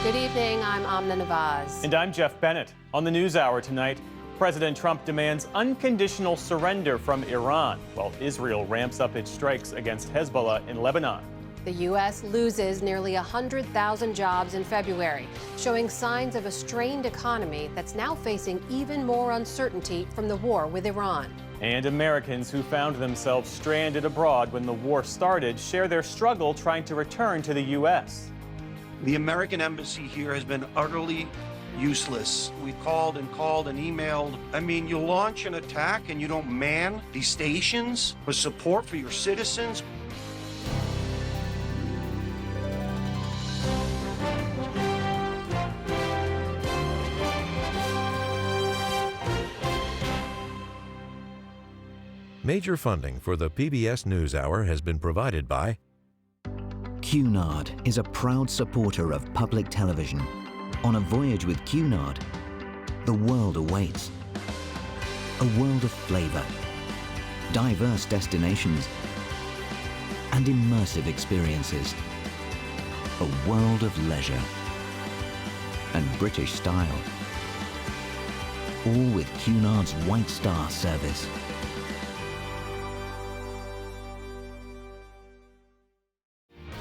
Good evening, I'm Amna Nawaz. And I'm Jeff Bennett. On the NewsHour tonight, President Trump demands unconditional surrender from Iran, while Israel ramps up its strikes against Hezbollah in Lebanon. The U.S. loses nearly 100,000 jobs in February, showing signs of a strained economy that's now facing even more uncertainty from the war with Iran. And Americans who found themselves stranded abroad when the war started share their struggle trying to return to the U.S. The American embassy here has been utterly useless. We called and emailed. I mean, you launch an attack and you don't man these stations for support for your citizens. Major funding for the PBS NewsHour has been provided by Cunard is a proud supporter of public television. On a voyage with Cunard, the world awaits. A world of flavor, diverse destinations, and immersive experiences. A world of leisure and British style. All with Cunard's White Star service.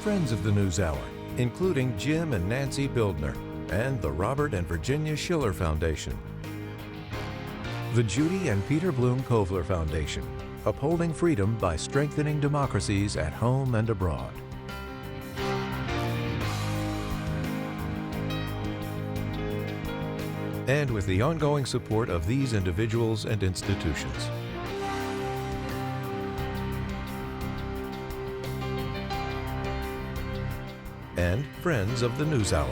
Friends of the NewsHour, including Jim and Nancy Bildner, and the Robert and Virginia Schiller Foundation. The Judy and Peter Bloom Kovler Foundation, upholding freedom by strengthening democracies at home and abroad. And with the ongoing support of these individuals and institutions. And friends of the NewsHour.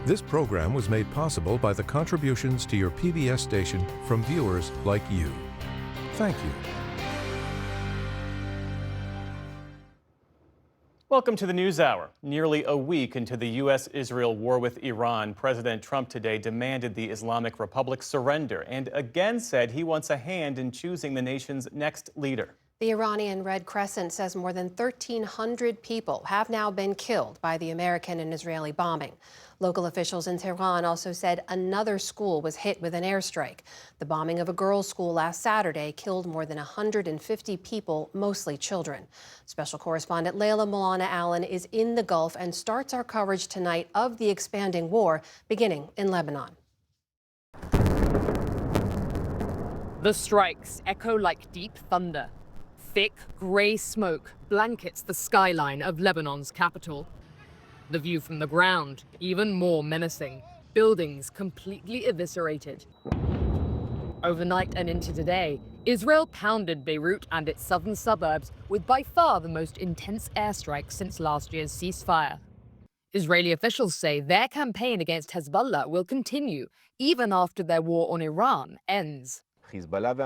This program was made possible by the contributions to your PBS station from viewers like you. Thank you. Welcome to the NewsHour. Nearly a week into the U.S.-Israel war with Iran, President Trump today demanded the Islamic Republic surrender and again said he wants a hand in choosing the nation's next leader. The Iranian Red Crescent says more than 1,300 people have now been killed by the American and Israeli bombing. Local officials in Tehran also said another school was hit with an airstrike. The bombing of a girls' school last Saturday killed more than 150 people, mostly children. Special correspondent Layla Milana Allen is in the Gulf and starts our coverage tonight of the expanding war, beginning in Lebanon. The strikes echo like deep thunder. Thick, gray smoke blankets the skyline of Lebanon's capital. The view from the ground, even more menacing. Buildings completely eviscerated. Overnight and into today, Israel pounded Beirut and its southern suburbs with by far the most intense airstrikes since last year's ceasefire. Israeli officials say their campaign against Hezbollah will continue even after their war on Iran ends. Hezbollah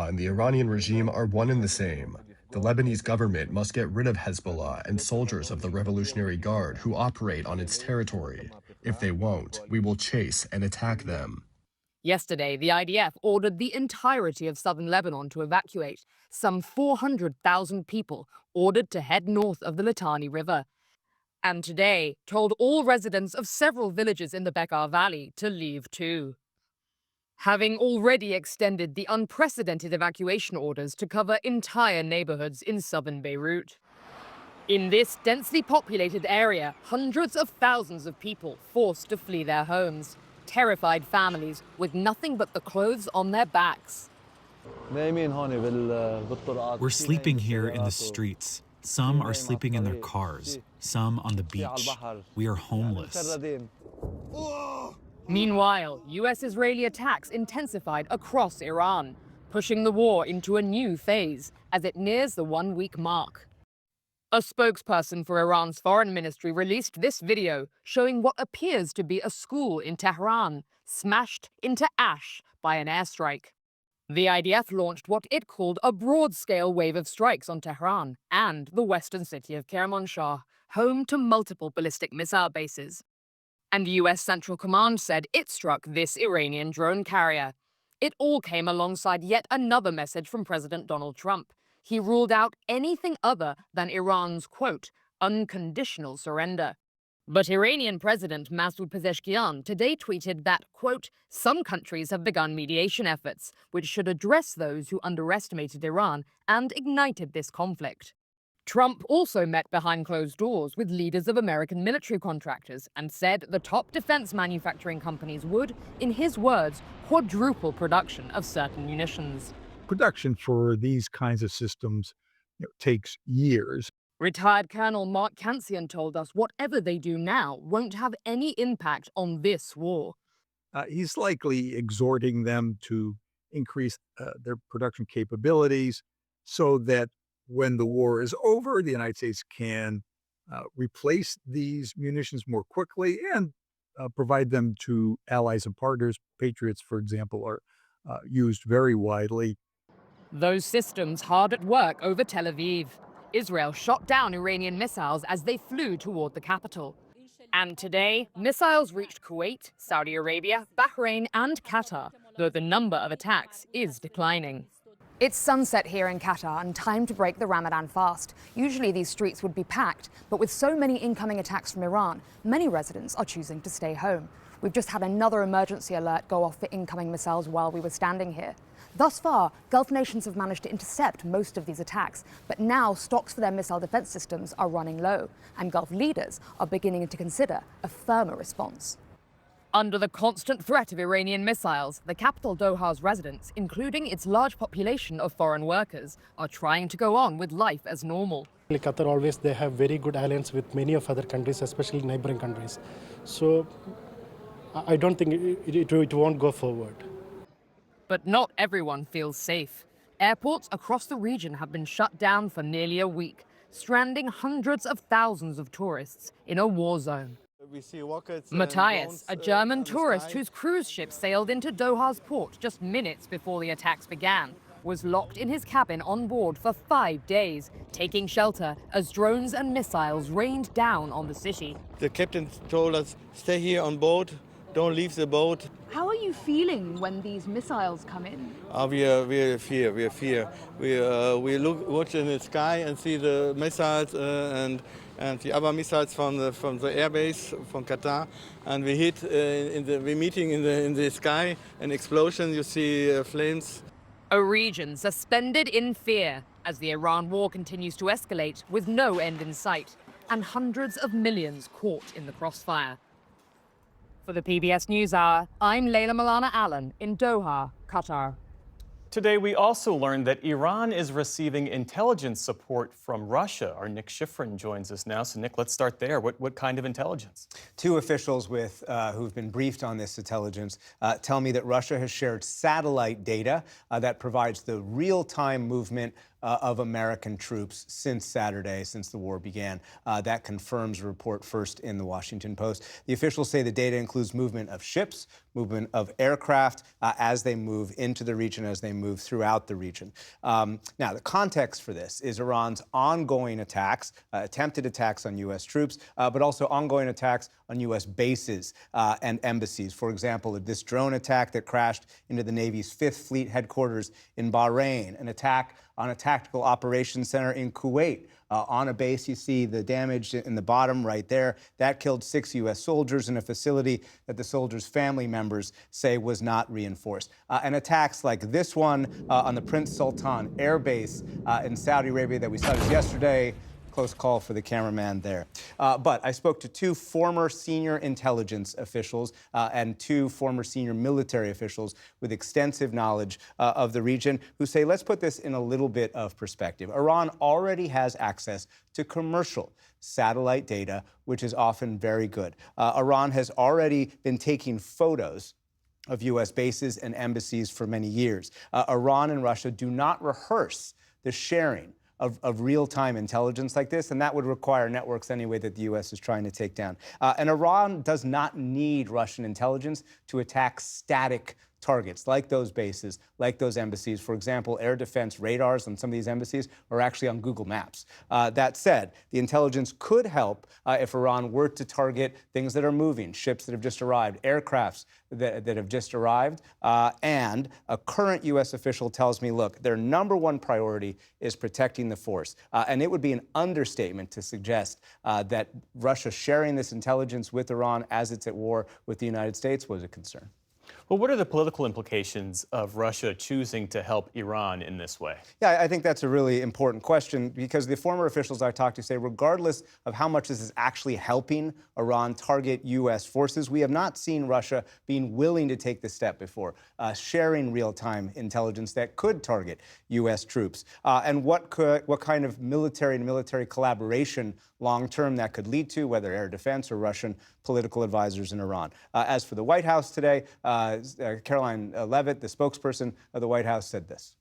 and the Iranian regime are one and the same. The Lebanese government must get rid of Hezbollah and soldiers of the Revolutionary Guard who operate on its territory. If they won't, we will chase and attack them. Yesterday, the IDF ordered the entirety of southern Lebanon to evacuate. Some 400,000 people ordered to head north of the Litani River. And today, told all residents of several villages in the Bekaa Valley to leave too. Having already extended the unprecedented evacuation orders to cover entire neighborhoods in southern Beirut. In this densely populated area, hundreds of thousands of people forced to flee their homes, terrified families with nothing but the clothes on their backs. We're sleeping here in the streets. Some are sleeping in their cars, some on the beach. We are homeless. Meanwhile, U.S.-Israeli attacks intensified across Iran, pushing the war into a new phase as it nears the one-week mark. A spokesperson for Iran's foreign ministry released this video showing what appears to be a school in Tehran, smashed into ash by an airstrike. The IDF launched what it called a broad-scale wave of strikes on Tehran and the western city of Kermanshah, home to multiple ballistic missile bases. And the US Central Command said it struck this Iranian drone carrier. It all came alongside yet another message from President Donald Trump. He ruled out anything other than Iran's, quote, unconditional surrender. But Iranian President Masoud Pezeshkian today tweeted that, quote, some countries have begun mediation efforts, which should address those who underestimated Iran and ignited this conflict. Trump also met behind closed doors with leaders of American military contractors and said the top defense manufacturing companies would, in his words, quadruple production of certain munitions. Production for these kinds of systems takes years. Retired Colonel Mark Kansian told us whatever they do now won't have any impact on this war. He's likely exhorting them to increase their production capabilities so that when the war is over, the United States can replace these munitions more quickly and provide them to allies and partners. Patriots, for example, are used very widely. Those systems hard at work over Tel Aviv. Israel shot down Iranian missiles as they flew toward the capital. And today, missiles reached Kuwait, Saudi Arabia, Bahrain, and Qatar, though the number of attacks is declining. It's sunset here in Qatar and time to break the Ramadan fast. Usually these streets would be packed, but with so many incoming attacks from Iran, many residents are choosing to stay home. We've just had another emergency alert go off for incoming missiles while we were standing here. Thus far, Gulf nations have managed to intercept most of these attacks, but now stocks for their missile defense systems are running low, and Gulf leaders are beginning to consider a firmer response. Under the constant threat of Iranian missiles, the capital Doha's residents, including its large population of foreign workers, are trying to go on with life as normal. Qatar always, they have very good alliance with many of other countries, especially neighboring countries. So I don't think it won't go forward. But not everyone feels safe. Airports across the region have been shut down for nearly a week, stranding hundreds of thousands of tourists in a war zone. Matthias, a German tourist whose cruise ship sailed into Doha's port just minutes before the attacks began, was locked in his cabin on board for 5 days, taking shelter as drones and missiles rained down on the city. The captain told us, stay here on board, don't leave the boat. How are you feeling when these missiles come in? We fear. We watch in the sky and see the missiles and the other missiles from the airbase from Qatar, and we hit we're meeting in the sky, an explosion. You see flames. A region suspended in fear as the Iran war continues to escalate with no end in sight, and hundreds of millions caught in the crossfire. For the PBS NewsHour, I'm Layla Milana Allen in Doha, Qatar. Today, we also learned that Iran is receiving intelligence support from Russia. Our Nick Schifrin joins us now. So, Nick, let's start there. What kind of intelligence? Two officials who've been briefed on this intelligence tell me that Russia has shared satellite data that provides the real-time movement of American troops since Saturday, since the war began. That confirms a report first in the Washington Post. The officials say the data includes movement of ships, movement of aircraft as they move into the region, as they move throughout the region. Now, the context for this is Iran's ongoing attacks, attempted attacks on U.S. troops, but also ongoing attacks on U.S. bases and embassies. For example, this drone attack that crashed into the Navy's 5th Fleet headquarters in Bahrain, an attack on a tactical operations center in Kuwait. On a base, you see the damage in the bottom right there. That killed 6 U.S. soldiers in a facility that the soldiers' family members say was not reinforced. And attacks like this one on the Prince Sultan Air Base in Saudi Arabia that we saw yesterday. Close call for the cameraman there. But I spoke to 2 former senior intelligence officials and 2 former senior military officials with extensive knowledge of the region who say, let's put this in a little bit of perspective. Iran already has access to commercial satellite data, which is often very good. Iran has already been taking photos of U.S. bases and embassies for many years. Iran and Russia do not rehearse the sharing of real-time intelligence like this, and that would require networks anyway that the U.S. is trying to take down. And Iran does not need Russian intelligence to attack static targets, like those bases, like those embassies. For example, air defense radars on some of these embassies are actually on Google Maps. That said, the intelligence could help if Iran were to target things that are moving, ships that have just arrived, aircrafts that have just arrived. And a current U.S. official tells me, look, their number one priority is protecting the force. And it would be an understatement to suggest that Russia sharing this intelligence with Iran as it's at war with the United States was a concern. Well, what are the political implications of Russia choosing to help Iran in this way? Yeah, I think that's a really important question because the former officials I talked to say, regardless of how much this is actually helping Iran target U.S. forces, we have not seen Russia being willing to take this step before, sharing real-time intelligence that could target U.S. troops. And what kind of military collaboration long-term that could lead to, whether air defense or Russian political advisors in Iran. As for the White House today, Caroline Leavitt, the spokesperson of the White House, said this.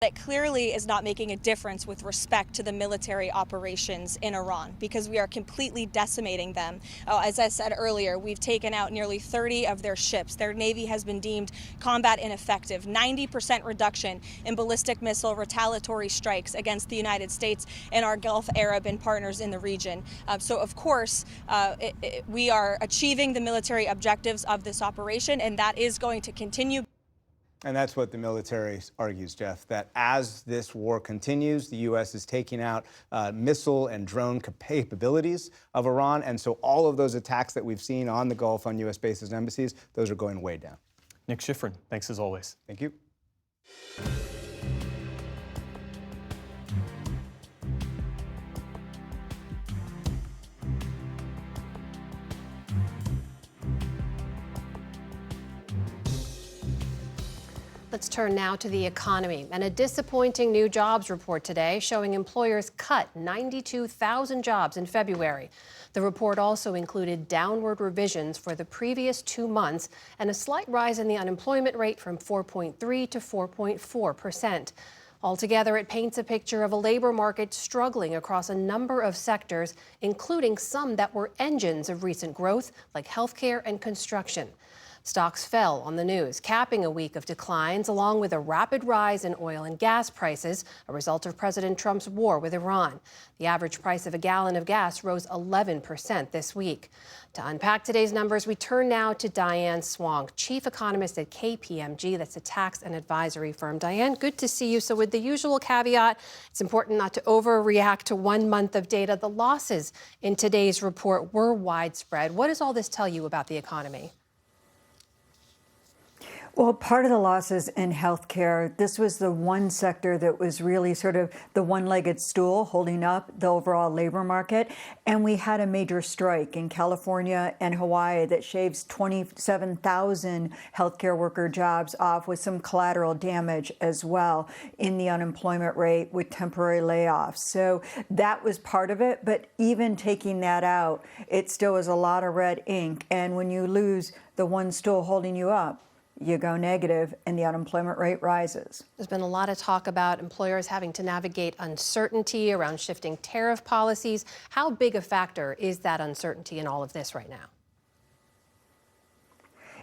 It clearly is not making a difference with respect to the military operations in Iran because we are completely decimating them. As I said earlier, we've taken out nearly 30 of their ships. Their Navy has been deemed combat ineffective. 90% reduction in ballistic missile retaliatory strikes against the United States and our Gulf Arab and partners in the region. So, of course, we are achieving the military objectives of this operation, and that is going to continue. And that's what the military argues, Jeff, that as this war continues, the U.S. is taking out missile and drone capabilities of Iran. And so all of those attacks that we've seen on the Gulf, on U.S. bases and embassies, those are going way down. Nick Schifrin, thanks as always. Thank you. Let's turn now to the economy and a disappointing new jobs report today showing employers cut 92,000 jobs in February. The report also included downward revisions for the previous 2 months and a slight rise in the unemployment rate from 4.3 to 4.4%. Altogether, it paints a picture of a labor market struggling across a number of sectors, including some that were engines of recent growth, like healthcare and construction. Stocks fell on the news, capping a week of declines, along with a rapid rise in oil and gas prices, a result of President Trump's war with Iran. The average price of a gallon of gas rose 11% this week. To unpack today's numbers, we turn now to Diane Swong, chief economist at KPMG, that's a tax and advisory firm. Diane, good to see you. So with the usual caveat, it's important not to overreact to 1 month of data. The losses in today's report were widespread. What does all this tell you about the economy? Well, part of the losses in healthcare, this was the one sector that was really sort of the one-legged stool holding up the overall labor market. And we had a major strike in California and Hawaii that shaves 27,000 healthcare worker jobs off, with some collateral damage as well in the unemployment rate with temporary layoffs. So that was part of it. But even taking that out, it still was a lot of red ink. And when you lose the one stool holding you up, you go negative and the unemployment rate rises. There's been a lot of talk about employers having to navigate uncertainty around shifting tariff policies. How big a factor is that uncertainty in all of this right now?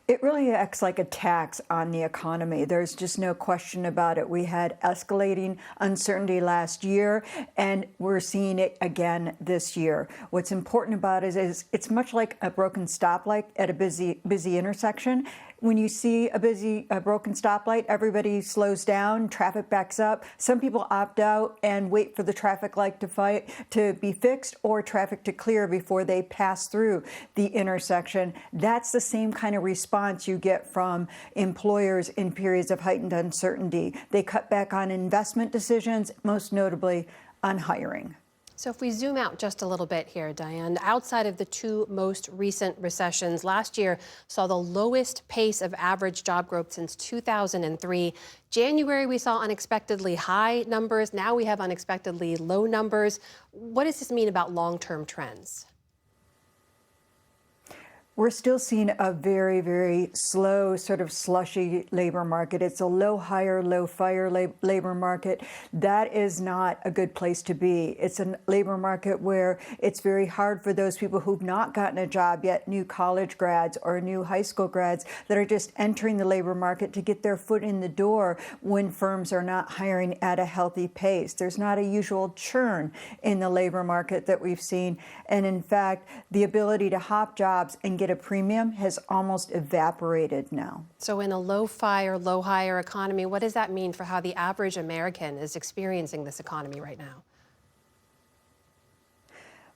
It really acts like a tax on the economy. There's just no question about it. We had escalating uncertainty last year, and we're seeing it again this year. What's important about it is it's much like a broken stoplight at a busy intersection. When you see a broken stoplight, everybody slows down, traffic backs up. Some people opt out and wait for the traffic light to be fixed or traffic to clear before they pass through the intersection. That's the same kind of response you get from employers in periods of heightened uncertainty. They cut back on investment decisions, most notably on hiring. So if we zoom out just a little bit here, Diane, outside of the two most recent recessions, last year saw the lowest pace of average job growth since 2003. January, we saw unexpectedly high numbers. Now we have unexpectedly low numbers. What does this mean about long-term trends? We're still seeing a very, very slow, sort of slushy labor market. It's a low hire, low fire labor market. That is not a good place to be. It's a labor market where it's very hard for those people who've not gotten a job yet, new college grads or new high school grads that are just entering the labor market to get their foot in the door when firms are not hiring at a healthy pace. There's not a usual churn in the labor market that we've seen. And in fact, the ability to hop jobs and get a premium has almost evaporated now. So in a low fire, low hire economy, what does that mean for how the average American is experiencing this economy right now?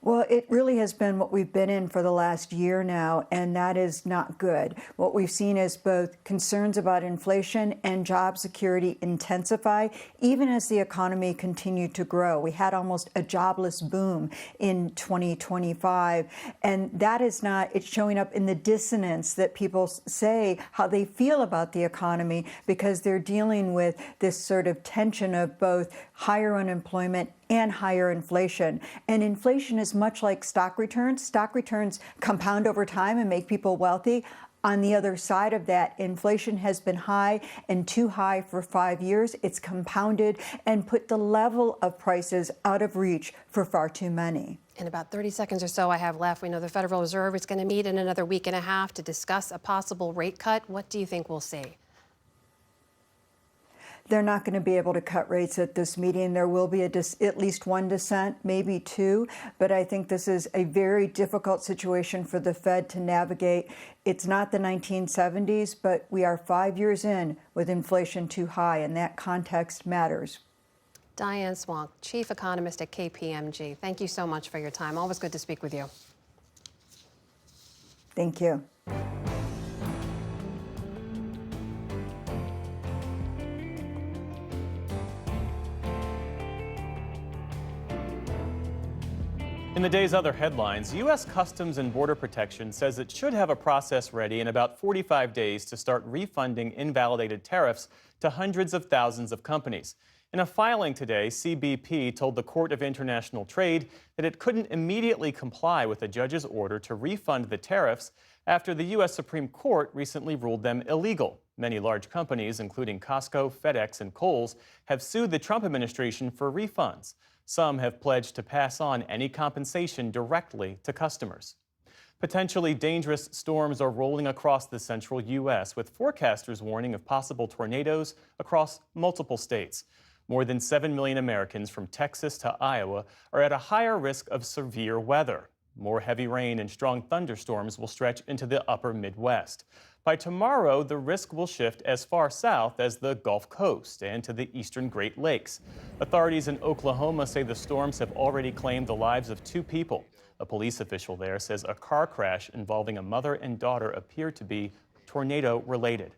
Well, it really has been what we've been in for the last year now, and that is not good. What we've seen is both concerns about inflation and job security intensify, even as the economy continued to grow. We had almost a jobless boom in 2025, and that is not, it's showing up in the dissonance that people say how they feel about the economy because they're dealing with this sort of tension of both higher unemployment and higher inflation. And inflation is much like stock returns. Stock returns compound over time and make people wealthy. On the other side of that, inflation has been high and too high for 5 years. It's compounded and put the level of prices out of reach for far too many. In about 30 seconds or so I have left, we know the Federal Reserve is going to meet in another week and a half to discuss a possible rate cut. What do you think we'll see? They're not going to be able to cut rates at this meeting. There will be at least one dissent, maybe two, but I think this is a very difficult situation for the Fed to navigate. It's not the 1970s, but we are 5 years in with inflation too high, and that context matters. Diane Swonk, Chief Economist at KPMG. Thank you so much for your time. Always good to speak with you. Thank you. In the day's other headlines, U.S. Customs and Border Protection says it should have a process ready in about 45 days to start refunding invalidated tariffs to hundreds of thousands of companies. In a filing today, CBP told the Court of International Trade that it couldn't immediately comply with a judge's order to refund the tariffs after the U.S. Supreme Court recently ruled them illegal. Many large companies, including Costco, FedEx, and Kohl's, have sued the Trump administration for refunds. Some have pledged to pass on any compensation directly to customers. Potentially dangerous storms are rolling across the central U.S., with forecasters warning of possible tornadoes across multiple states. More than 7 million Americans from Texas to Iowa are at a higher risk of severe weather. More heavy rain and strong thunderstorms will stretch into the upper Midwest. By tomorrow, the risk will shift as far south as the Gulf Coast and to the eastern Great Lakes. Authorities in Oklahoma say the storms have already claimed the lives of 2 people. A police official there says a car crash involving a mother and daughter appeared to be tornado-related.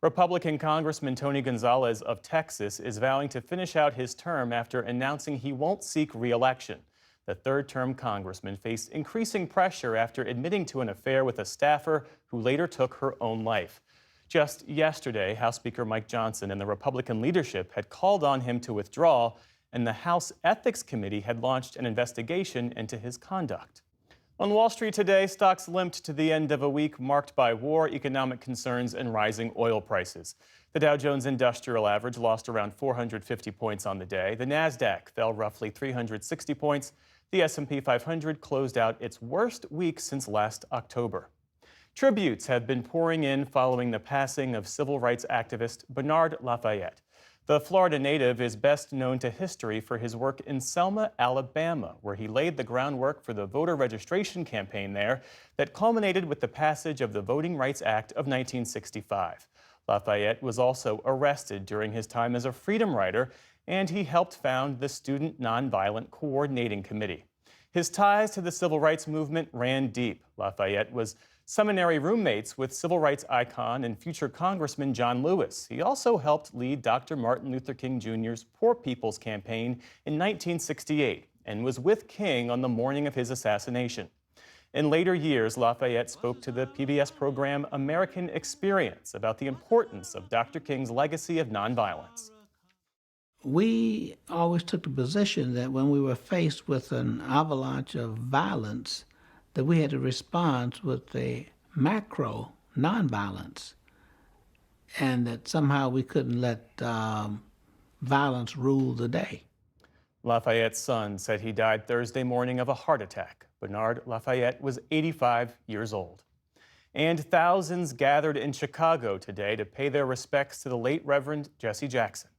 Republican Congressman Tony Gonzalez of Texas is vowing to finish out his term after announcing he won't seek re-election. The third-term congressman faced increasing pressure after admitting to an affair with a staffer who later took her own life. Just yesterday, House Speaker Mike Johnson and the Republican leadership had called on him to withdraw, and the House Ethics Committee had launched an investigation into his conduct. On Wall Street today, stocks limped to the end of a week marked by war, economic concerns, and rising oil prices. The Dow Jones Industrial Average lost around 450 points on the day. The Nasdaq fell roughly 360 points. The S&P 500 closed out its worst week since last October. Tributes have been pouring in following the passing of civil rights activist Bernard Lafayette. The Florida native is best known to history for his work in Selma, Alabama, where he laid the groundwork for the voter registration campaign there that culminated with the passage of the Voting Rights Act of 1965. Lafayette was also arrested during his time as a freedom rider, and he helped found the Student Nonviolent Coordinating Committee. His ties to the civil rights movement ran deep. Lafayette was seminary roommates with civil rights icon and future Congressman John Lewis. He also helped lead Dr. Martin Luther King Jr.'s Poor People's Campaign in 1968 and was with King on the morning of his assassination. In later years, Lafayette spoke to the PBS program American Experience about the importance of Dr. King's legacy of nonviolence. We always took the position that when we were faced with an avalanche of violence, that we had to respond with the macro nonviolence, and that somehow we couldn't let violence rule the day. Lafayette's son said he died Thursday morning of a heart attack. Bernard Lafayette was 85 years old. And thousands gathered in Chicago today to pay their respects to the late Reverend Jesse Jackson.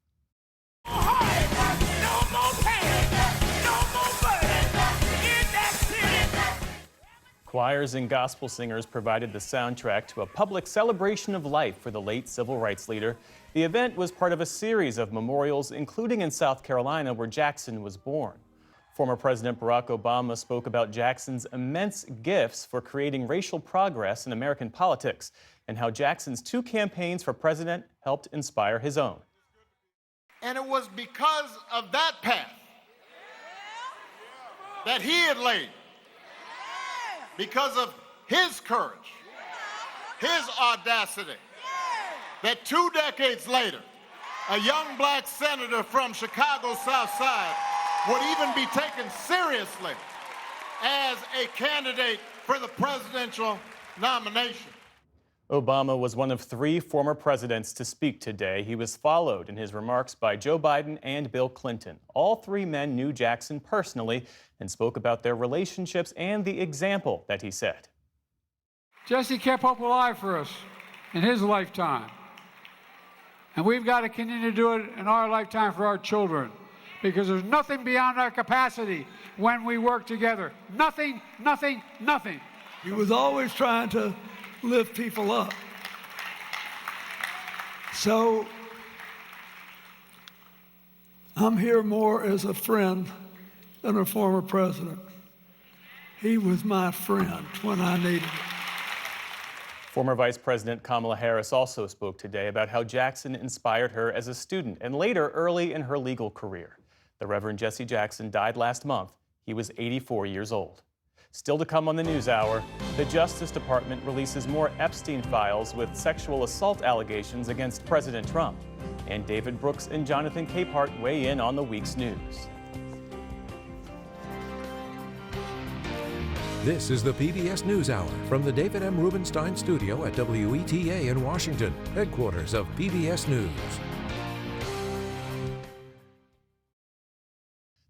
Choirs and gospel singers provided the soundtrack to a public celebration of life for the late civil rights leader. The event was part of a series of memorials, including in South Carolina, where Jackson was born. Former President Barack Obama spoke about Jackson's immense gifts for creating racial progress in American politics and how Jackson's 2 campaigns for president helped inspire his own. And it was because of that path that he had laid, because of his courage, his audacity, that 2 decades later, a young black senator from Chicago's South Side would even be taken seriously as a candidate for the presidential nomination. Obama was one of 3 former presidents to speak today. He was followed in his remarks by Joe Biden and Bill Clinton. All 3 men knew Jackson personally and spoke about their relationships and the example that he set. Jesse kept hope alive for us in his lifetime. And we've got to continue to do it in our lifetime for our children, because there's nothing beyond our capacity when we work together. Nothing, nothing, nothing. He was always trying to lift people up. So I'm here more as a friend than a former president. He was my friend when I needed it. Former Vice President Kamala Harris also spoke today about how Jackson inspired her as a student and later early in her legal career. The Reverend Jesse Jackson died last month. He was 84 years old. Still to come on the NewsHour, the Justice Department releases more Epstein files with sexual assault allegations against President Trump. And David Brooks and Jonathan Capehart weigh in on the week's news. This is the PBS NewsHour from the David M. Rubenstein Studio at WETA in Washington, headquarters of PBS News.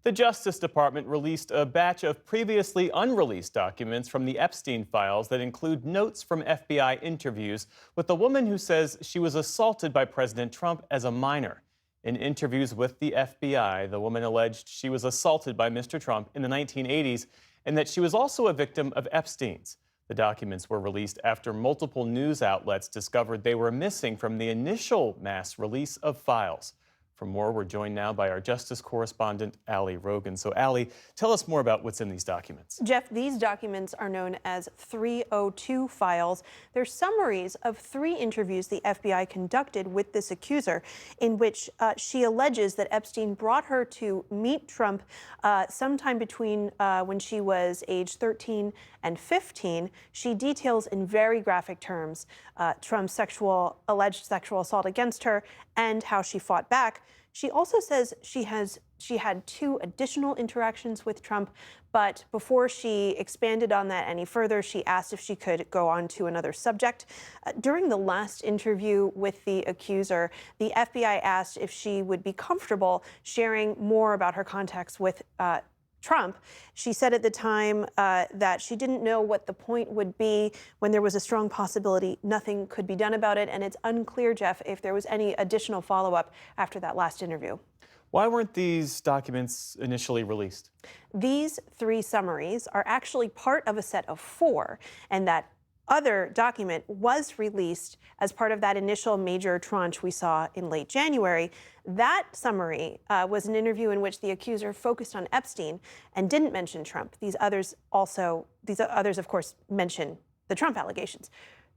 The Justice Department released a batch of previously unreleased documents from the Epstein files that include notes from FBI interviews with a woman who says she was assaulted by President Trump as a minor. In interviews with the FBI, the woman alleged she was assaulted by Mr. Trump in the 1980s and that she was also a victim of Epstein's. The documents were released after multiple news outlets discovered they were missing from the initial mass release of files. For more, we're joined now by our Justice correspondent, Ali Rogan. So, Ali, tell us more about what's in these documents. Jeff, these documents are known as 302 files. They're summaries of 3 interviews the FBI conducted with this accuser, in which she alleges that Epstein brought her to meet Trump sometime between when she was age 13 and 15. She details in very graphic terms Trump's alleged sexual assault against her and how she fought back. She also says she had 2 additional interactions with Trump, but before she expanded on that any further, she asked if she could go on to another subject. During the last interview with the accuser, the FBI asked if she would be comfortable sharing more about her contacts with Trump. She said at the time that she didn't know what the point would be when there was a strong possibility nothing could be done about it. And it's unclear, Jeff, if there was any additional follow-up after that last interview. Why weren't these documents initially released? These 3 summaries are actually part of a set of 4, and that other document was released as part of that initial major tranche we saw in late January. That summary was an interview in which the accuser focused on Epstein and didn't mention Trump. These others, of course, mention the Trump allegations.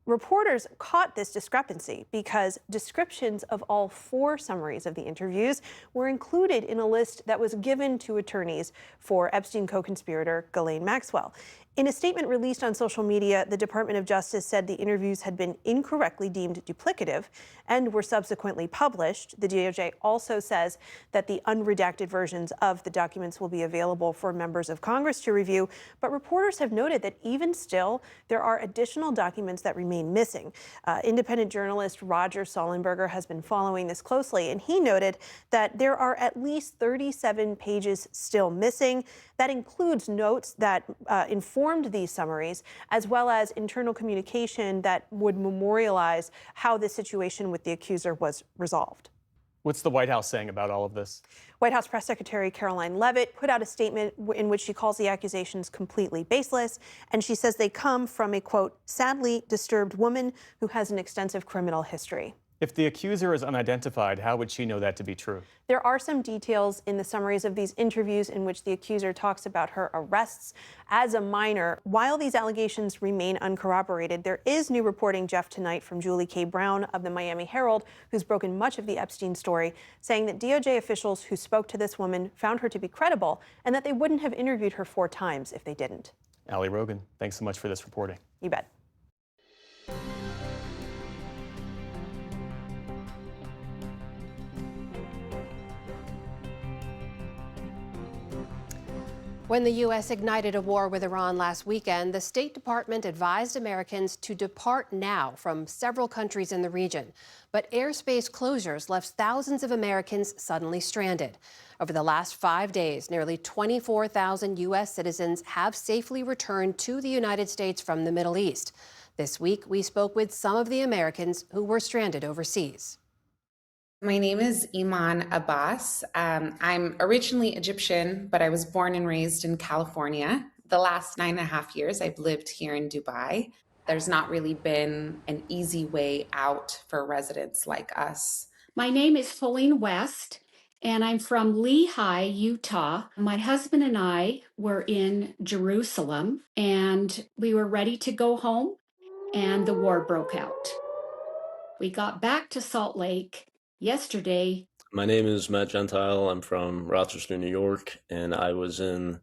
Reporters caught this discrepancy because descriptions of all 4 summaries of the interviews were included in a list that was given to attorneys for Epstein co-conspirator Ghislaine Maxwell. In a statement released on social media, the Department of Justice said the interviews had been incorrectly deemed duplicative and were subsequently published. The DOJ also says that the unredacted versions of the documents will be available for members of Congress to review, but reporters have noted that even still, there are additional documents that remain missing. Independent journalist Roger Sollenberger has been following this closely, and he noted that there are at least 37 pages still missing. That includes notes that informed these summaries, as well as internal communication that would memorialize how the situation with the accuser was resolved. What's the White House saying about all of this? White House Press Secretary Caroline Leavitt put out a statement in which she calls the accusations completely baseless, and she says they come from a, quote, sadly disturbed woman who has an extensive criminal history. If the accuser is unidentified, how would she know that to be true? There are some details in the summaries of these interviews in which the accuser talks about her arrests as a minor. While these allegations remain uncorroborated, there is new reporting, Jeff, tonight from Julie K. Brown of the Miami Herald, who's broken much of the Epstein story, saying that DOJ officials who spoke to this woman found her to be credible and that they wouldn't have interviewed her 4 times if they didn't. Ali Rogan, thanks so much for this reporting. You bet. When the U.S. ignited a war with Iran last weekend, the State Department advised Americans to depart now from several countries in the region. But airspace closures left thousands of Americans suddenly stranded. Over the last 5 days, nearly 24,000 U.S. citizens have safely returned to the United States from the Middle East. This week, we spoke with some of the Americans who were stranded overseas. My name is Iman Abbas. I'm originally Egyptian, but I was born and raised in California. The last 9.5 years, I've lived here in Dubai. There's not really been an easy way out for residents like us. My name is Pauline West, and I'm from Lehi, Utah. My husband and I were in Jerusalem, and we were ready to go home, and the war broke out. We got back to Salt Lake yesterday. My name is Matt Gentile. I'm from Rochester, New York, and I was in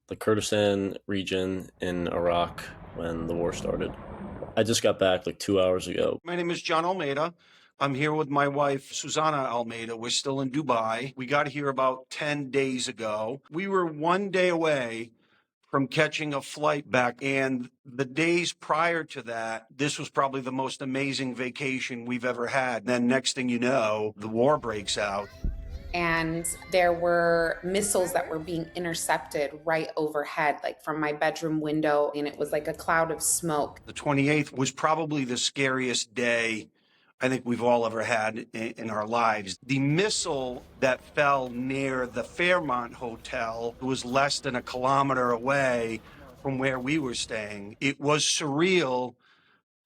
the Kurdistan region in Iraq when the war started. I just got back like 2 hours ago. My name is John Almeida. I'm here with my wife, Susanna Almeida. We're still in Dubai. We got here about 10 days ago. We were 1 day away from catching a flight back. And the days prior to that, this was probably the most amazing vacation we've ever had. Then next thing you know, the war breaks out. And there were missiles that were being intercepted right overhead, like from my bedroom window, and it was like a cloud of smoke. The 28th was probably the scariest day I think we've all ever had in our lives. The missile that fell near the Fairmont Hotel was less than a kilometer away from where we were staying. It was surreal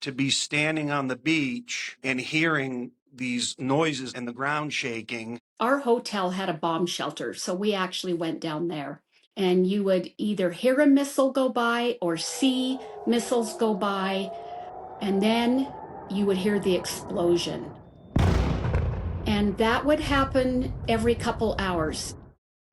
to be standing on the beach and hearing these noises and the ground shaking. Our hotel had a bomb shelter, so we actually went down there. And you would either hear a missile go by or see missiles go by, and then you would hear the explosion. And that would happen every couple hours.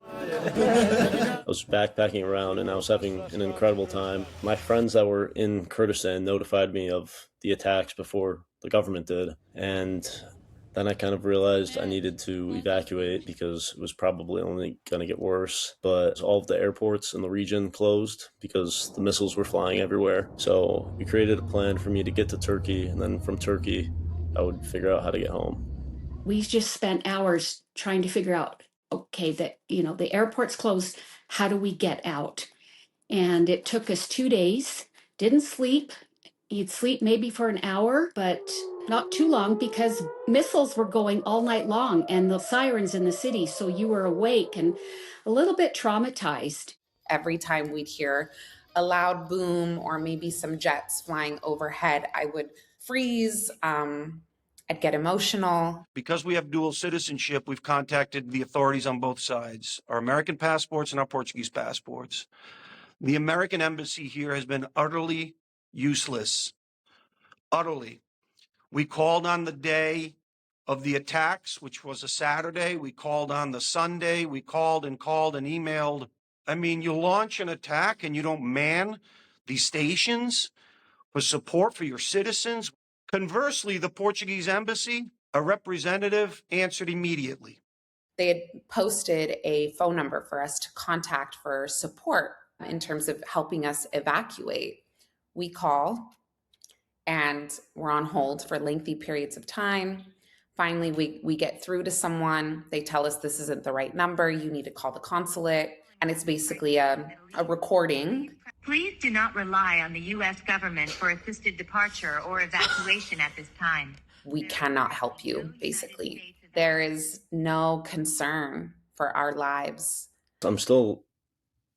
I was backpacking around and I was having an incredible time. My friends that were in Kurdistan notified me of the attacks before the government did. And then I kind of realized I needed to evacuate because it was probably only going to get worse. But all of the airports in the region closed because the missiles were flying everywhere. So we created a plan for me to get to Turkey, and then from Turkey, I would figure out how to get home. We just spent hours trying to figure out, okay, the airport's closed. How do we get out? And it took us 2 days. Didn't sleep. You'd sleep maybe for an hour, but not too long because missiles were going all night long and the sirens in the city. So you were awake and a little bit traumatized. Every time we'd hear a loud boom or maybe some jets flying overhead, I would freeze. I'd get emotional. Because we have dual citizenship, we've contacted the authorities on both sides, our American passports and our Portuguese passports. The American embassy here has been utterly useless. Utterly. We called on the day of the attacks, which was a Saturday. We called on the Sunday. We called and emailed. I mean, you launch an attack and you don't man these stations for support for your citizens. Conversely, the Portuguese embassy, a representative answered immediately. They had posted a phone number for us to contact for support in terms of helping us evacuate. We call and we're on hold for lengthy periods of time. Finally, we get through to someone. They tell us this isn't the right number. You need to call the consulate. And it's basically a recording. Please do not rely on the U.S. government for assisted departure or evacuation at this time. We cannot help you, basically. There is no concern for our lives. I'm still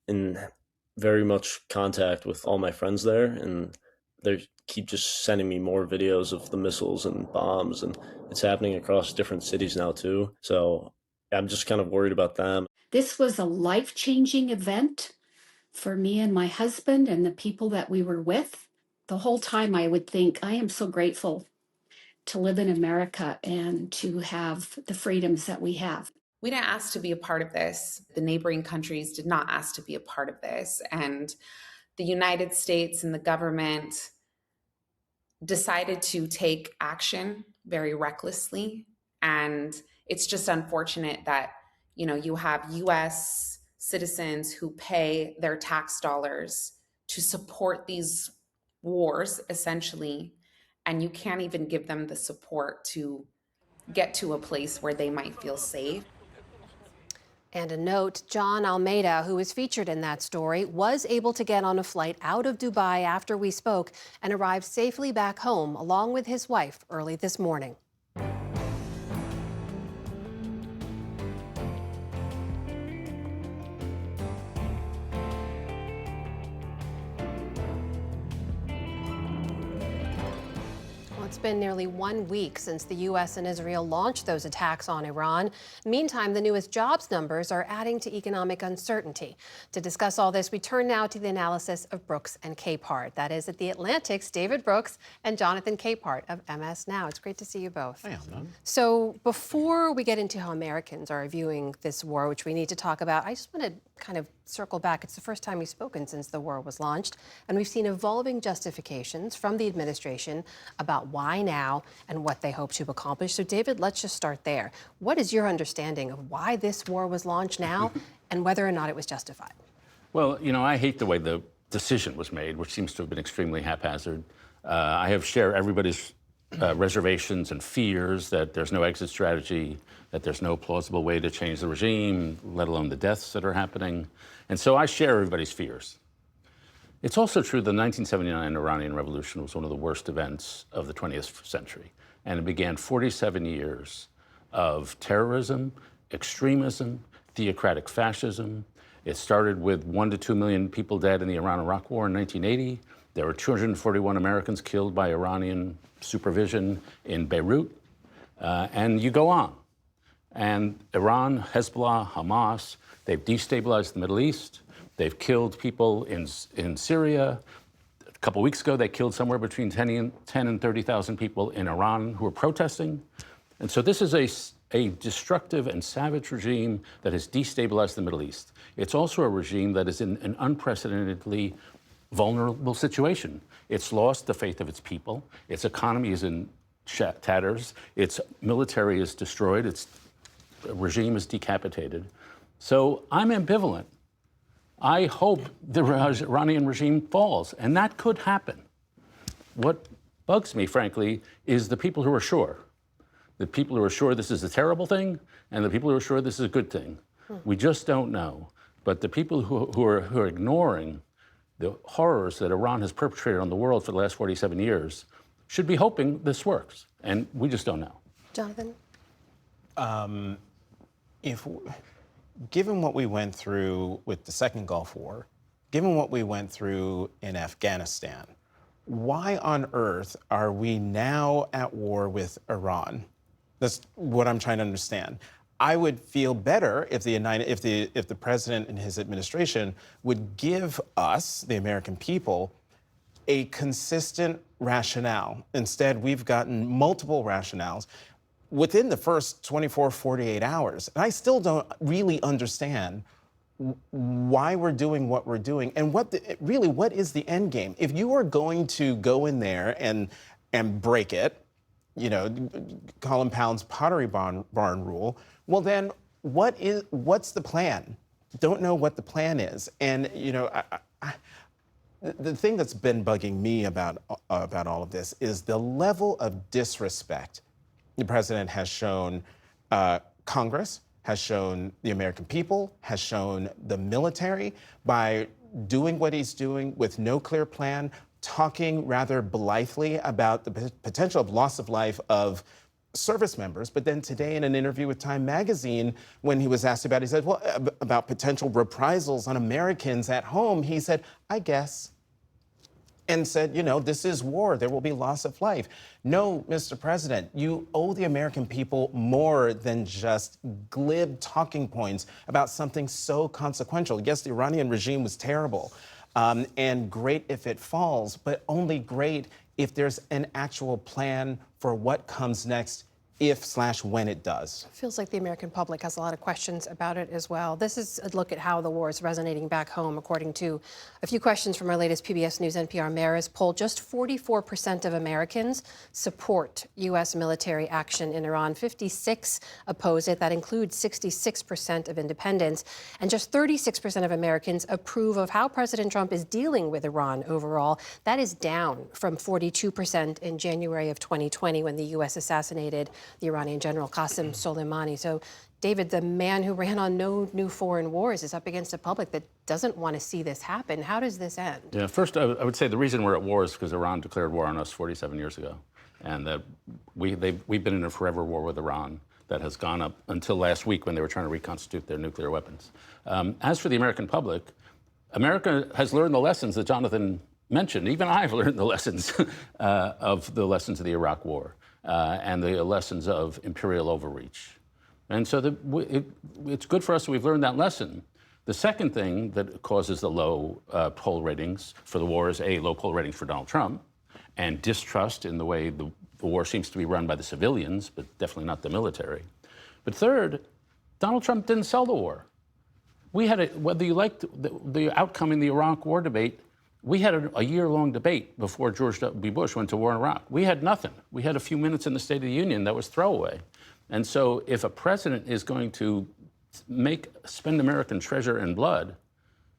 in very much contact with all my friends there, and they keep just sending me more videos of the missiles and bombs, and it's happening across different cities now too. So I'm just kind of worried about them. This was a life-changing event for me and my husband and the people that we were with. The whole time I would think, I am so grateful to live in America and to have the freedoms that we have. We didn't ask to be a part of this. The neighboring countries did not ask to be a part of this. And the United States and the government decided to take action very recklessly. And it's just unfortunate that, you have US citizens who pay their tax dollars to support these wars, essentially, and you can't even give them the support to get to a place where they might feel safe. And a note, John Almeida, who was featured in that story, was able to get on a flight out of Dubai after we spoke and arrived safely back home along with his wife early this morning. It's been nearly 1 week since the U.S. and Israel launched those attacks on Iran. Meantime, the newest jobs numbers are adding to economic uncertainty. To discuss all this, we turn now to the analysis of Brooks and Capehart. That is at The Atlantic's David Brooks and Jonathan Capehart of MS Now. It's great to see you both. Hey, Alma. So before we get into how Americans are viewing this war, which we need to talk about, I just want to kind of circle back. It's the first time we've spoken since the war was launched, and we've seen evolving justifications from the administration about why now and what they hope to accomplish. So, David, let's just start there. What is your understanding of why this war was launched now and whether or not it was justified? Well, I hate the way the decision was made, which seems to have been extremely haphazard. I have shared everybody's reservations and fears that there's no exit strategy, that there's no plausible way to change the regime, let alone the deaths that are happening. And so I share everybody's fears. It's also true the 1979 Iranian Revolution was one of the worst events of the 20th century. And it began 47 years of terrorism, extremism, theocratic fascism. It started with 1 to 2 million people dead in the Iran-Iraq War in 1980. There were 241 Americans killed by Iranian supervision in Beirut. And you go on. And Iran, Hezbollah, Hamas, they've destabilized the Middle East. They've killed people in Syria. A couple weeks ago, they killed somewhere between 10 and 30,000 people in Iran who were protesting. And so this is a destructive and savage regime that has destabilized the Middle East. It's also a regime that is in an unprecedentedly vulnerable situation. It's lost the faith of its people. Its economy is in tatters. Its military is destroyed. Its regime is decapitated. So I'm ambivalent. I hope the Iranian regime falls, and that could happen. What bugs me, frankly, is the people who are sure. The people who are sure this is a terrible thing, and the people who are sure this is a good thing. We just don't know. But the people who are ignoring the horrors that Iran has perpetrated on the world for the last 47 years should be hoping this works, and we just don't know. Jonathan? Given what we went through with the second Gulf War, given what we went through in Afghanistan, why on earth are we now at war with Iran? That's what I'm trying to understand. I would feel better if the president and his administration would give us, the American people, a consistent rationale. Instead, we've gotten multiple rationales within the first 24, 48 hours. And I still don't really understand why we're doing what we're doing and what is the end game. If you are going to go in there and break it, Colin Pound's Pottery Barn rule, well then what's the plan? Don't know what the plan is. And the thing that's been bugging me about all of this is the level of disrespect the president has shown Congress, has shown the American people, has shown the military by doing what he's doing with no clear plan, talking rather blithely about the potential of loss of life of service members. But then today in an interview with Time Magazine, when he was asked about it, he said, well, about potential reprisals on Americans at home, he said, I guess. And said, this is war. There will be loss of life. No, Mr. President, you owe the American people more than just glib talking points about something so consequential. Yes, the Iranian regime was terrible and great if it falls, but only great if there's an actual plan for what comes next if/when it does. Feels like the American public has a lot of questions about it as well. This is a look at how the war is resonating back home, according to a few questions from our latest PBS News NPR Marist poll. Just 44% of Americans support U.S. military action in Iran. 56 oppose it. That includes 66% of independents. And just 36% of Americans approve of how President Trump is dealing with Iran overall. That is down from 42% in January of 2020 when the U.S. assassinated the Iranian General Qasem Soleimani. So, David, the man who ran on no new foreign wars is up against a public that doesn't want to see this happen. How does this end? Yeah, first, I would say the reason we're at war is because Iran declared war on us 47 years ago. And that we've been in a forever war with Iran that has gone up until last week when they were trying to reconstitute their nuclear weapons. As for the American public, America has learned the lessons that Jonathan mentioned. Even I've learned the lessons of the Iraq War. And the lessons of imperial overreach. And so it's good for us that we've learned that lesson. The second thing that causes the low poll ratings for the war is low poll ratings for Donald Trump and distrust in the way the war seems to be run by the civilians, but definitely not the military. But third, Donald Trump didn't sell the war. We had whether you liked the outcome in the Iraq war debate, we had a year-long debate before George W. Bush went to war in Iraq. We had nothing. We had a few minutes in the State of the Union that was throwaway. And so if a president is going to spend American treasure and blood,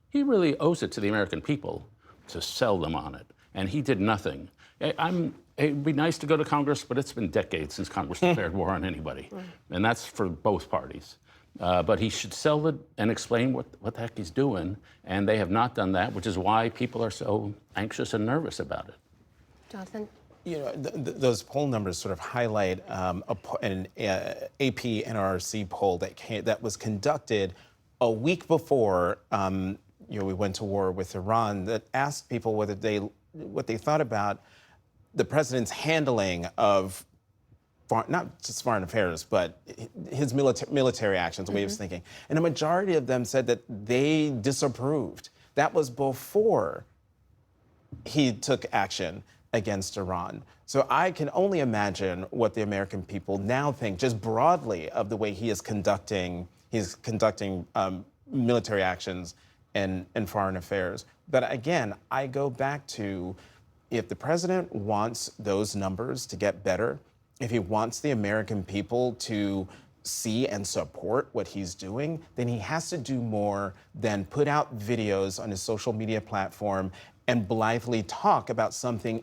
he really owes it to the American people to sell them on it. And he did nothing. It'd be nice to go to Congress, but it's been decades since Congress declared war on anybody. And that's for both parties. But he should sell it and explain what the heck he's doing. And they have not done that, which is why people are so anxious and nervous about it. Jonathan? Those poll numbers sort of highlight an AP NRC poll that was conducted a week before we went to war with Iran that asked people what they thought about the president's handling of not just foreign affairs, but his military actions, the way he was thinking. And a majority of them said that they disapproved. That was before he took action against Iran. So I can only imagine what the American people now think, just broadly, of the way he is conducting military actions and foreign affairs. But again, I go back to, if the president wants those numbers to get better, if he wants the American people to see and support what he's doing, then he has to do more than put out videos on his social media platform and blithely talk about something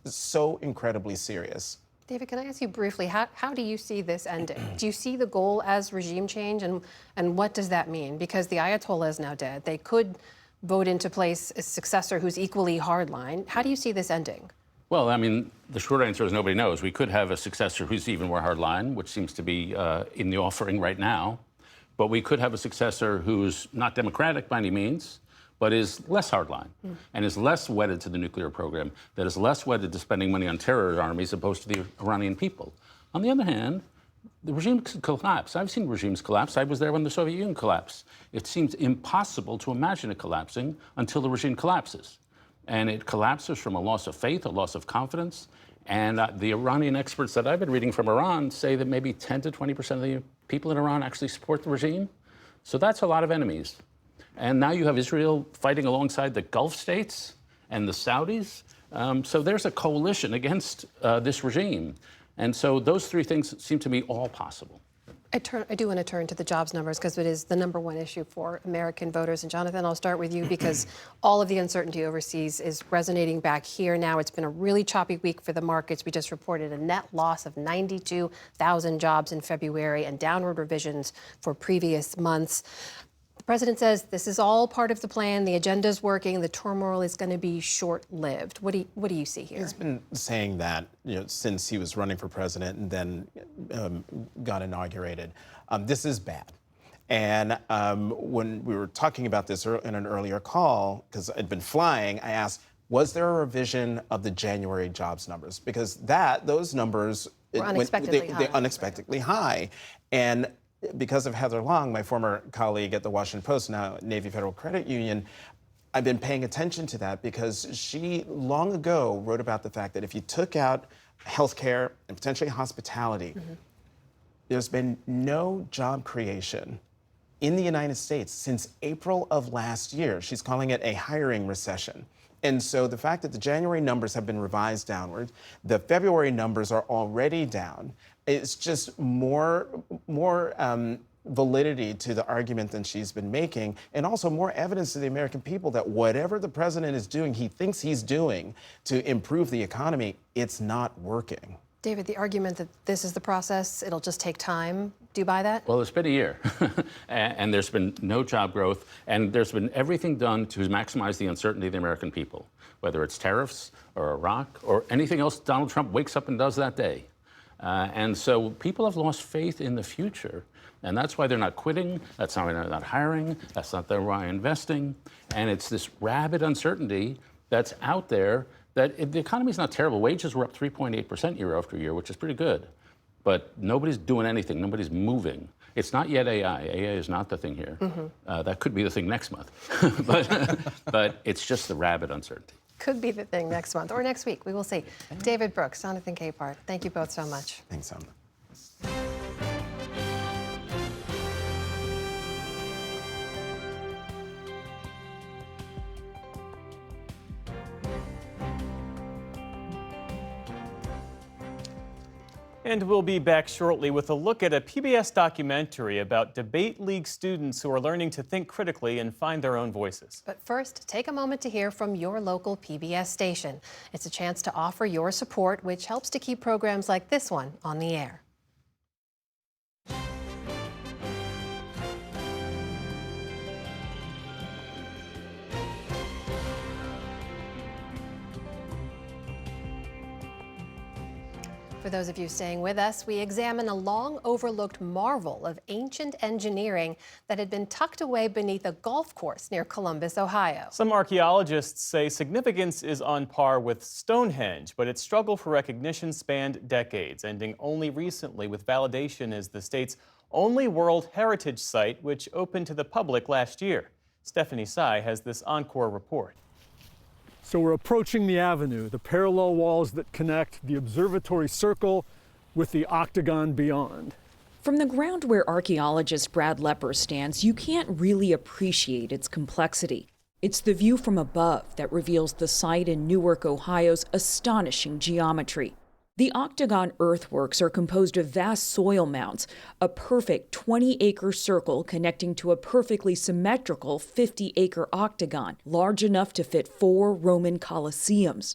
so incredibly serious. David, can I ask you briefly, how do you see this ending? Do you see the goal as regime change, and what does that mean? Because the Ayatollah is now dead. They could vote into place a successor who's equally hardline. How do you see this ending? Well, I mean, the short answer is nobody knows. We could have a successor who's even more hardline, which seems to be in the offering right now. But we could have a successor who's not democratic by any means, but is less hardline and is less wedded to the nuclear program, that is less wedded to spending money on terror armies opposed to the Iranian people. On the other hand, the regime could collapse. I've seen regimes collapse. I was there when the Soviet Union collapsed. It seems impossible to imagine it collapsing until the regime collapses. And it collapses from a loss of faith, a loss of confidence. And the Iranian experts that I've been reading from Iran say that maybe 10 to 20% of the people in Iran actually support the regime. So that's a lot of enemies. And now you have Israel fighting alongside the Gulf states and the Saudis. So there's a coalition against this regime. And so those three things seem to me all possible. I do want to turn to the jobs numbers because it is the #1 issue for American voters. And Jonathan, I'll start with you because all of the uncertainty overseas is resonating back here now. It's been a really choppy week for the markets. We just reported a net loss of 92,000 jobs in February and downward revisions for previous months. The president says this is all part of the plan. The agenda's working. The turmoil is going to be short-lived. What do you see here? He's been saying that since he was running for president and then got inaugurated. This is bad. And when we were talking about this in an earlier call, because I'd been flying, I asked, was there a revision of the January jobs numbers? Because those numbers were unexpectedly high. They're unexpectedly high. And because of Heather Long, my former colleague at the Washington Post, now Navy Federal Credit Union, I've been paying attention to that because she long ago wrote about the fact that if you took out healthcare and potentially hospitality, there's been no job creation in the United States since April of last year. She's calling it a hiring recession. And so the fact that the January numbers have been revised downward, the February numbers are already down, it's just more validity to the argument than she's been making, and also more evidence to the American people that whatever the president is doing, he thinks he's doing to improve the economy, it's not working. David, the argument that this is the process, it'll just take time, do you buy that? Well, it's been a year, and there's been no job growth, and there's been everything done to maximize the uncertainty of the American people, whether it's tariffs or Iraq or anything else Donald Trump wakes up and does that day. And so people have lost faith in the future, and that's why they're not quitting, that's why they're not hiring, that's not why they're investing, and it's this rabid uncertainty that's out there that the economy's not terrible. Wages were up 3.8% year after year, which is pretty good. But nobody's doing anything. Nobody's moving. It's not yet AI. AI is not the thing here. That could be the thing next month. but it's just the rabid uncertainty. Could be the thing next month or next week. We will see. David Brooks, Jonathan Capehart, thank you both so much. Thanks, Sandra. And we'll be back shortly with a look at a PBS documentary about debate league students who are learning to think critically and find their own voices. But first, take a moment to hear from your local PBS station. It's a chance to offer your support, which helps to keep programs like this one on the air. For those of you staying with us, we examine a long-overlooked marvel of ancient engineering that had been tucked away beneath a golf course near Columbus, Ohio. Some archaeologists say significance is on par with Stonehenge, but its struggle for recognition spanned decades, ending only recently with validation as the state's only World Heritage Site, which opened to the public last year. Stephanie Tsai has this encore report. So we're approaching the avenue, the parallel walls that connect the observatory circle with the octagon beyond. From the ground where archaeologist Brad Lepper stands, you can't really appreciate its complexity. It's the view from above that reveals the site in Newark, Ohio's astonishing geometry. The octagon earthworks are composed of vast soil mounds, a perfect 20-acre circle connecting to a perfectly symmetrical 50-acre octagon, large enough to fit 4 Roman colosseums.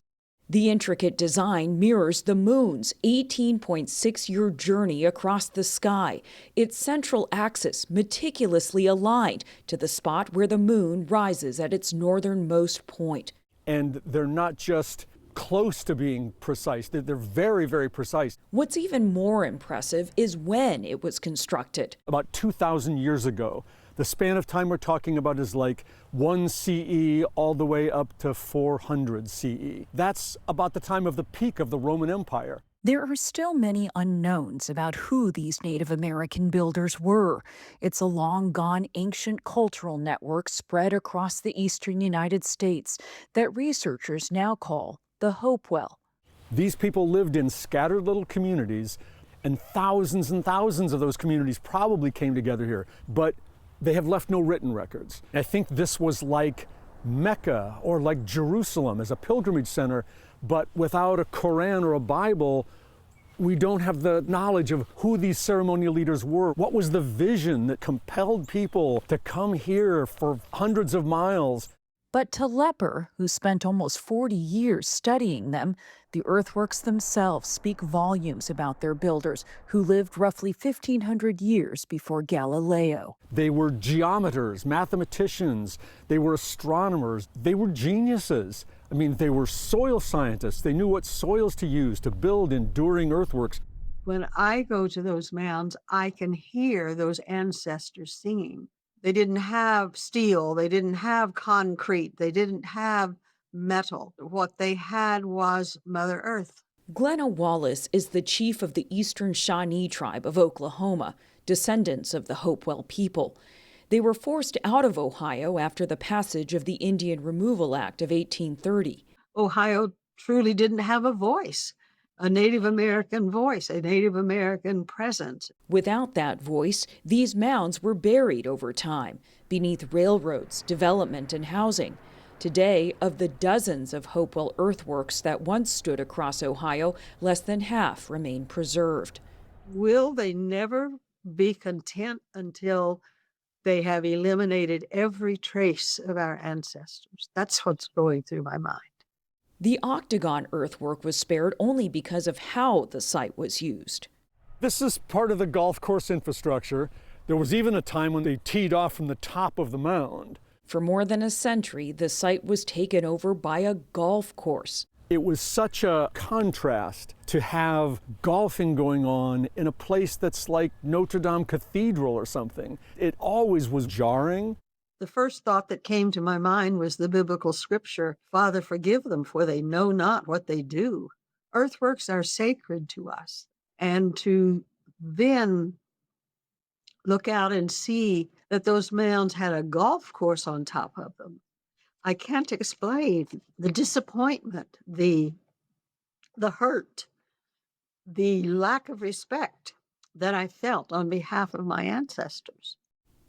The intricate design mirrors the moon's 18.6-year journey across the sky, its central axis meticulously aligned to the spot where the moon rises at its northernmost point. And they're not just close to being precise. They're very, very precise. What's even more impressive is when it was constructed. About 2,000 years ago. The span of time we're talking about is like 1 CE all the way up to 400 CE. That's about the time of the peak of the Roman Empire. There are still many unknowns about who these Native American builders were. It's a long-gone ancient cultural network spread across the eastern United States that researchers now call the Hopewell. These people lived in scattered little communities, and thousands of those communities probably came together here. But They have left no written records. I think this was like Mecca or like Jerusalem as a pilgrimage center, but without a Quran or a Bible, we don't have the knowledge of who these ceremonial leaders were. What was the vision that compelled people to come here for hundreds of miles? But to Lepper, who spent almost 40 years studying them, the earthworks themselves speak volumes about their builders, who lived roughly 1,500 years before Galileo. They were geometers, mathematicians, they were astronomers, they were geniuses. I mean, they were soil scientists. They knew what soils to use to build enduring earthworks. When I go to those mounds, I can hear those ancestors singing. They didn't have steel, they didn't have concrete, they didn't have metal. What they had was Mother Earth. Glenna Wallace is the chief of the Eastern Shawnee tribe of Oklahoma, descendants of the Hopewell people. They were forced out of Ohio after the passage of the Indian Removal Act of 1830. Ohio truly didn't have a voice, a Native American voice, a Native American presence. Without that voice, these mounds were buried over time, beneath railroads, development, and housing. Today, of the dozens of Hopewell earthworks that once stood across Ohio, less than half remain preserved. Will they never be content until they have eliminated every trace of our ancestors? That's what's going through my mind. The Octagon earthwork was spared only because of how the site was used. This is part of the golf course infrastructure. There was even a time when they teed off from the top of the mound. For more than a century, the site was taken over by a golf course. It was such a contrast to have golfing going on in a place that's like Notre Dame Cathedral or something. It always was jarring. The first thought that came to my mind was the biblical scripture, "Father, forgive them, for they know not what they do." Earthworks are sacred to us. And to then look out and see that those mounds had a golf course on top of them, I can't explain the disappointment, the hurt, the lack of respect that I felt on behalf of my ancestors.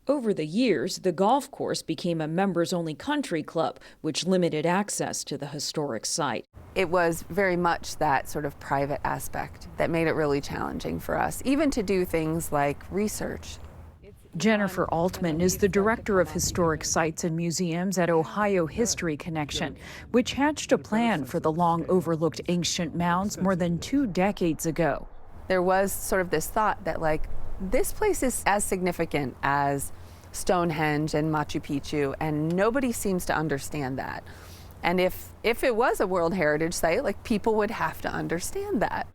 Over the years, the golf course became a members-only country club, which limited access to the historic site. It was very much that sort of private aspect that made it really challenging for us, even to do things like research. Jennifer Altman is the director of historic sites and museums at Ohio History Connection, which hatched a plan for the long-overlooked ancient mounds more than 2 decades ago. There was sort of this thought that, like, this place is as significant as Stonehenge and Machu Picchu, and nobody seems to understand that. And if it was a World Heritage Site, like, people would have to understand that.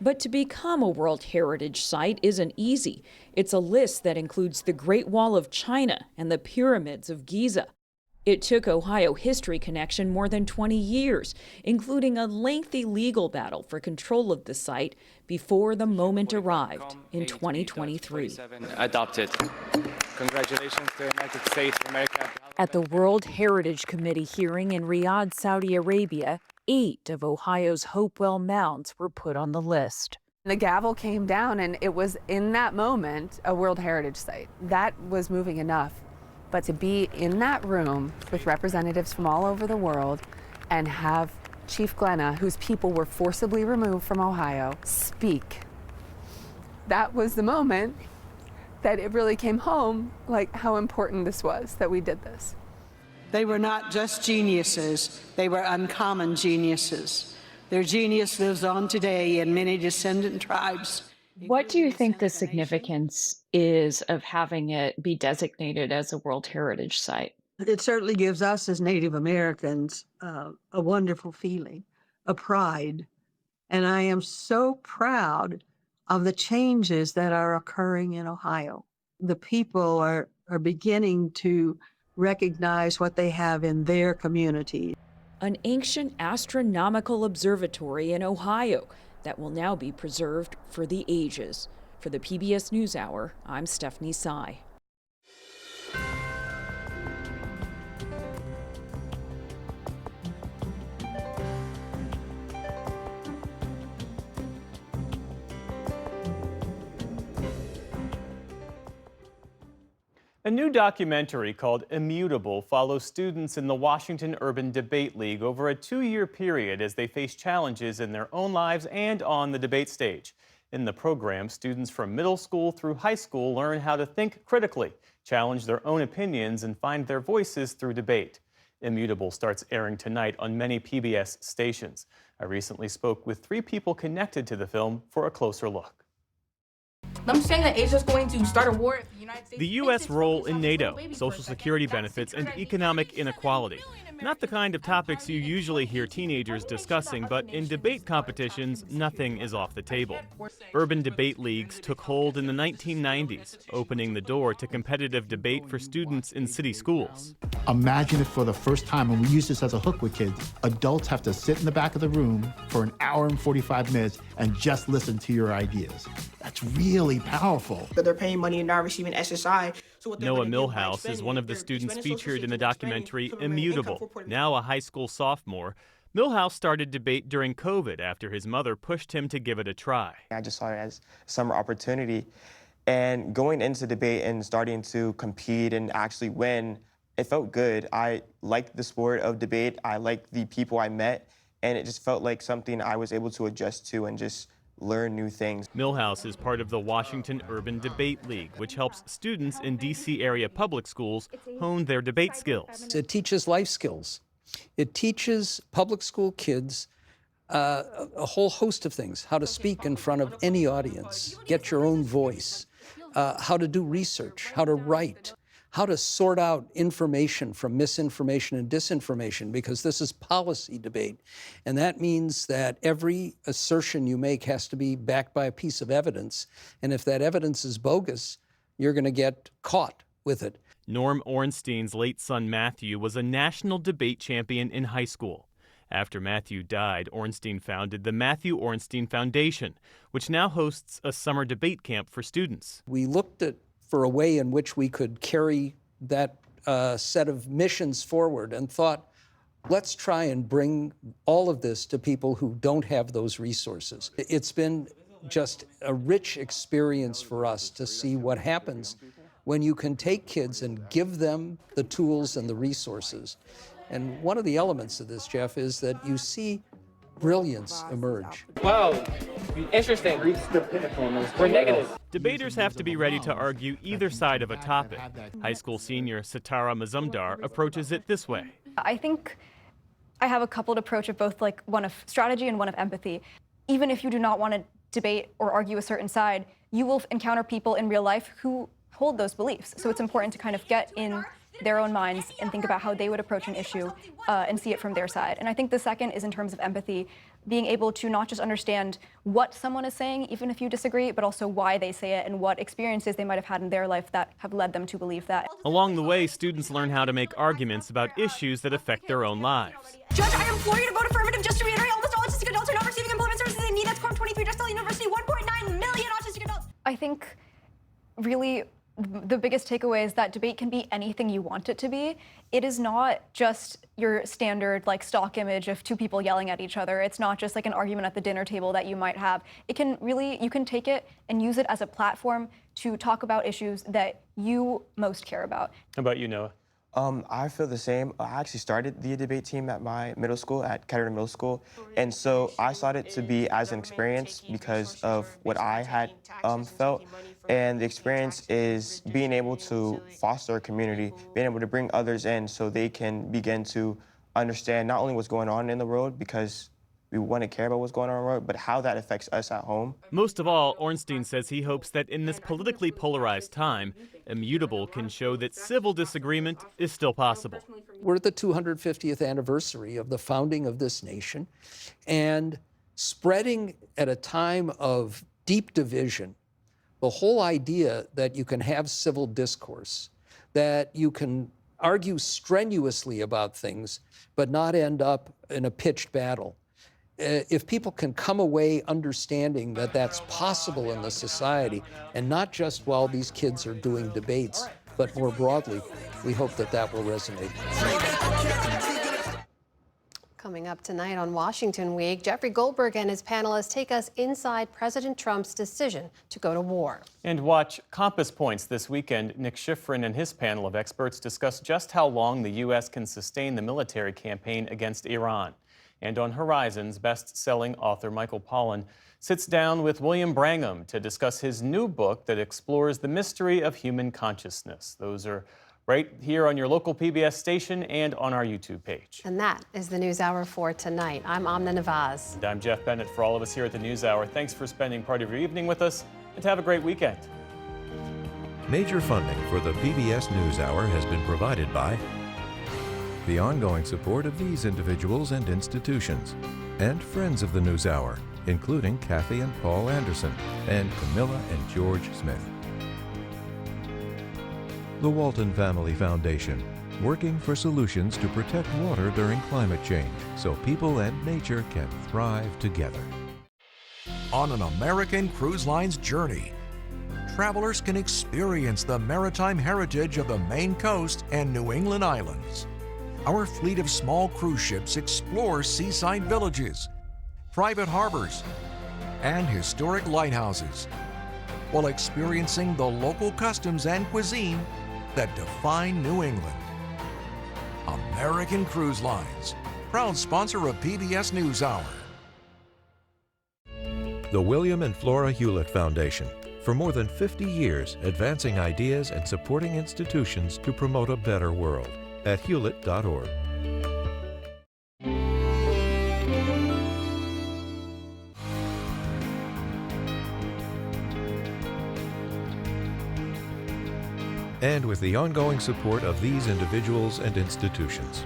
But to become a World Heritage Site isn't easy. It's a list that includes the Great Wall of China and the pyramids of Giza. It took Ohio History Connection more than 20 years, including a lengthy legal battle for control of the site before the moment arrived in 2023. Adopted. Congratulations to the United States of America. At the World Heritage Committee hearing in Riyadh, Saudi Arabia, 8 of Ohio's Hopewell mounds were put on the list. The gavel came down, and it was in that moment a World Heritage Site. That was moving enough. But to be in that room with representatives from all over the world and have Chief Glenna, whose people were forcibly removed from Ohio, speak, that was the moment that it really came home, like, how important this was that we did this. They were not just geniuses, they were uncommon geniuses. Their genius lives on today in many descendant tribes. What do you think the significance is of having it be designated as a World Heritage Site? It certainly gives us as Native Americans a wonderful feeling, a pride. And I am so proud of the changes that are occurring in Ohio. The people are beginning to recognize what they have in their community. An ancient astronomical observatory in Ohio that will now be preserved for the ages. For the PBS NewsHour, I'm Stephanie Sy. A new documentary called Immutable follows students in the Washington Urban Debate League over a 2-year period as they face challenges in their own lives and on the debate stage. In the program, students from middle school through high school learn how to think critically, challenge their own opinions, and find their voices through debate. Immutable starts airing tonight on many PBS stations. I recently spoke with 3 people connected to the film for a closer look. I'm saying that Asia's going to start a war if the United States... The U.S. role in NATO, Social Security benefits, and economic inequality. Not the kind of topics you usually hear teenagers discussing, but in debate competitions, nothing is off the table. Urban debate leagues took hold in the 1990s, opening the door to competitive debate for students in city schools. Imagine if for the first time, and we use this as a hook with kids, adults have to sit in the back of the room for an hour and 45 minutes and just listen to your ideas. That's really powerful. They're paying money and not receiving SSI. So Noah Millhouse is one of the students featured in the documentary Immutable. Now a high school sophomore, Millhouse started debate during COVID after his mother pushed him to give it a try. I just saw it as a summer opportunity. And going into debate and starting to compete and actually win, it felt good. I liked the sport of debate. I liked the people I met. And it just felt like something I was able to adjust to and just learn new things. Millhouse is part of the Washington Urban Debate League, which helps students in D.C. area public schools hone their debate skills. It teaches life skills. It teaches public school kids a whole host of things: how to speak in front of any audience, get your own voice, how to do research, how to write, how to sort out information from misinformation and disinformation, because this is policy debate. And that means that every assertion you make has to be backed by a piece of evidence. And if that evidence is bogus, you're going to get caught with it. Norm Ornstein's late son Matthew was a national debate champion in high school. After Matthew died, Ornstein founded the Matthew Ornstein Foundation, which now hosts a summer debate camp for students. We looked for a way in which we could carry that set of missions forward and thought, let's try and bring all of this to people who don't have those resources. It's been just a rich experience for us to see what happens when you can take kids and give them the tools and the resources. And one of the elements of this, Jeff, is that you see brilliance emerge. Wow, interesting. We're negative. Debaters have to be ready to argue either side of a topic. High school senior Sitara Mazumdar approaches it this way. I think I have a coupled approach of both, like one of strategy and one of empathy. Even if you do not want to debate or argue a certain side, you will encounter people in real life who hold those beliefs. So it's important to kind of get in their own minds and think about how they would approach an issue and see it from their side. And I think the second is in terms of empathy, being able to not just understand what someone is saying, even if you disagree, but also why they say it and what experiences they might have had in their life that have led them to believe that. Along the way, students learn how to make arguments about issues that affect their own lives. Judge, I implore you to vote affirmative just to reiterate almost all autistic adults are not receiving employment services they need. That's Quorum 23, Drexel University, 1.9 million autistic adults. I think really the biggest takeaway is that debate can be anything you want it to be. It is not just your standard like stock image of two people yelling at each other. It's not just like an argument at the dinner table that you might have. It can really, you can take it and use it as a platform to talk about issues that you most care about. How about you, Noah? I feel the same. I actually started the debate team at my middle school, at Kettering Middle School. And so I sought it to be as an experience because of what I had felt. And the experience is being able to foster a community, being able to bring others in so they can begin to understand not only what's going on in the world, because we want to care about what's going on in the world, but how that affects us at home. Most of all, Ornstein says he hopes that in this politically polarized time, Immutable can show that civil disagreement is still possible. We're at the 250th anniversary of the founding of this nation, and spreading at a time of deep division, the whole idea that you can have civil discourse, that you can argue strenuously about things, but not end up in a pitched battle. If people can come away understanding that that's possible in the society, and not just while these kids are doing debates, but more broadly, we hope that that will resonate. Coming up tonight on Washington Week, Jeffrey Goldberg and his panelists take us inside President Trump's decision to go to war. And watch Compass Points this weekend. Nick Schifrin and his panel of experts discuss just how long the U.S. can sustain the military campaign against Iran. And on Horizons, best-selling author Michael Pollan sits down with William Brangham to discuss his new book that explores the mystery of human consciousness. Those are right here on your local PBS station and on our YouTube page. And that is the NewsHour for tonight. I'm Amna Nawaz. And I'm Jeff Bennett. For all of us here at the NewsHour, thanks for spending part of your evening with us, and have a great weekend. Major funding for the PBS NewsHour has been provided by the ongoing support of these individuals and institutions, and friends of the NewsHour, including Kathy and Paul Anderson, and Camilla and George Smith. The Walton Family Foundation, working for solutions to protect water during climate change so people and nature can thrive together. On an American Cruise Line's journey, travelers can experience the maritime heritage of the Maine coast and New England islands. Our fleet of small cruise ships explores seaside villages, private harbors, and historic lighthouses, while experiencing the local customs and cuisine that define New England. American Cruise Lines, proud sponsor of PBS NewsHour. The William and Flora Hewlett Foundation, for more than 50 years advancing ideas and supporting institutions to promote a better world, at hewlett.org. And with the ongoing support of these individuals and institutions.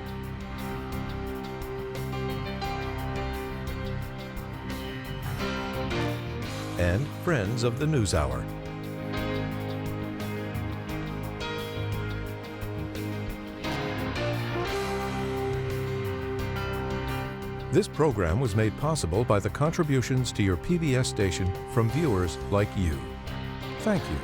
And friends of the NewsHour. This program was made possible by the contributions to your PBS station from viewers like you. Thank you.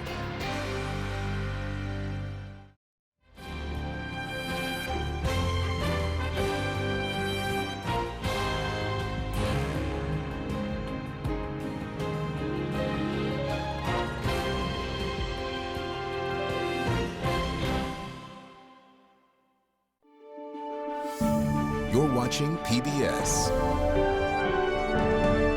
You're watching PBS.